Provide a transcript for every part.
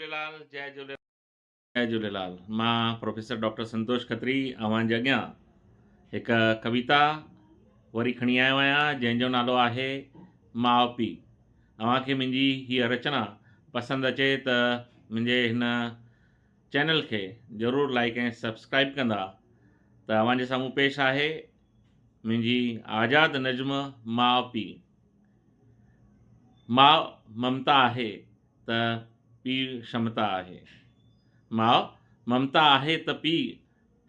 झूलेलाल, जय झूलेलाल, जय झूलेलाल। मां professor doctor संतोष खत्री अव्हांजे अॻियां हिकु कविता वरी खणी आयो आहियां जंहिंजो नालो आहे माउ पीउ। अव्हांखे मुंहिंजी हीअ रचना पसंदि अचे त मुंहिंजे हिन चैनल खे ज़रूरु लाइक ऐं सब्सक्राइब कंदा। त अव्हांजे साम्हूं पेश आहे मुंहिंजी आज़ादु नज़्म माउ पीउ। माउ ममता आहे त पीउ क्षमता आहे। माउ ममता आहे त पीउ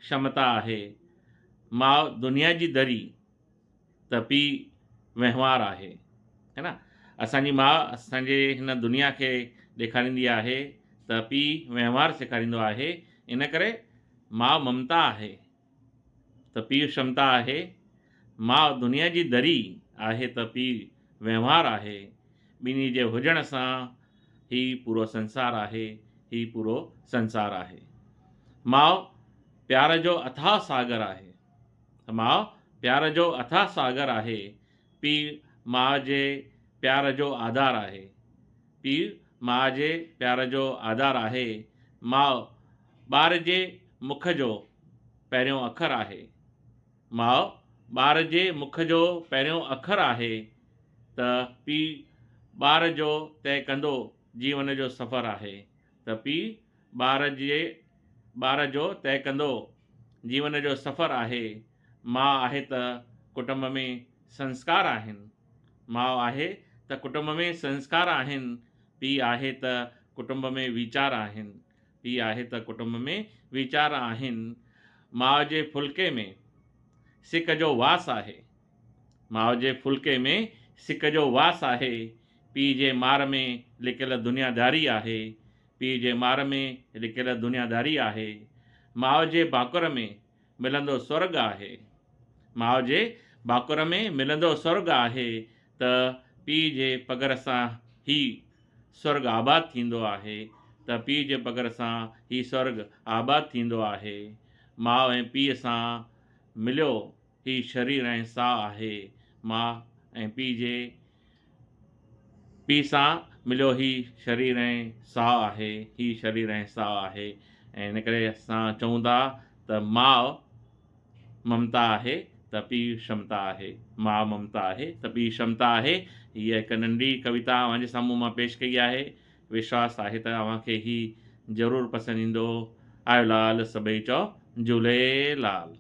क्षमता आहे। माउ दुनिया जी दरी त पीउ वहिंवार आहे। है न, असांजी माउ असांजे हिन दुनिया खे ॾेखारींदी आहे त पीउ वहिंवार सेखारींदो आहे। इन करे माउ ममता आहे त पीउ क्षमता आहे। माउ दुनिया जी दरी आहे त पीउ वहिंवार आहे। ॿिन्ही जे हुजण सां ही पूरो संसार आहे, ही पूरो संसार आहे। माउ प्यार जो अथाह सागर आहे। माउ प्यार जो अथाह सागर आहे। पीउ माउ जे प्यार जो आधार आहे। पीउ माउ जे प्यार जो आधार आहे। माउ ॿार जे मुख जो पहिरियों अखर आहे। माउ ॿार जे मुख जो पहिरियों अखर आहे त पीउ ॿार जो तय कंदो जीवन जो सफ़र आहे। त पीउ ॿार जो तय कंदो जीवन जो सफ़र आहे। माउ आहे त कुटुंब में संस्कार आहिनि। माउ आहे त कुटुंब में संस्कार आहिनि। पीउ आहे त कुटुंब में वीचार आहिनि। पीउ आहे त कुटुंब में वीचार आहिनि। माउ जे फुल्के में सिक जो वास आहे। माउ जे फुल्के में सिक जो वास आहे। पीउ जे मार में लिकियल दुनियादारी आहे। पीउ जे मार में लिकियल दुनियादारी आहे। माउ जे भाकुर में मिलंदो स्वर्ग आहे। माउ जे भाकुर में मिलंदो स्वर्ग आहे त पीउ जे पगर सां ही स्वर्ग आबाद थींदो आहे। त पीउ जे पगर सां ही स्वर्ग आबाद थींदो आहे। माउ ऐं पीउ सां मिलियो ही शरीर ऐं साह आहे। माउ ऐं पीउ सां मिलियो ही शरीर ऐं साह आहे। ही शरीर ऐं साह आहे। ऐं इन करे असां चऊं था त माउ ममता आहे त पीउ क्षमता आहे। माउ ममता आहे त पीउ क्षमता आहे। हीअ हिकु नंढी कविता अव्हांजे साम्हूं मां पेश कई आहे। विश्वास आहे त अव्हांखे ही ज़रूरु पसंदि ईंदो। आयो लाल सभई चओ झूलेलाल।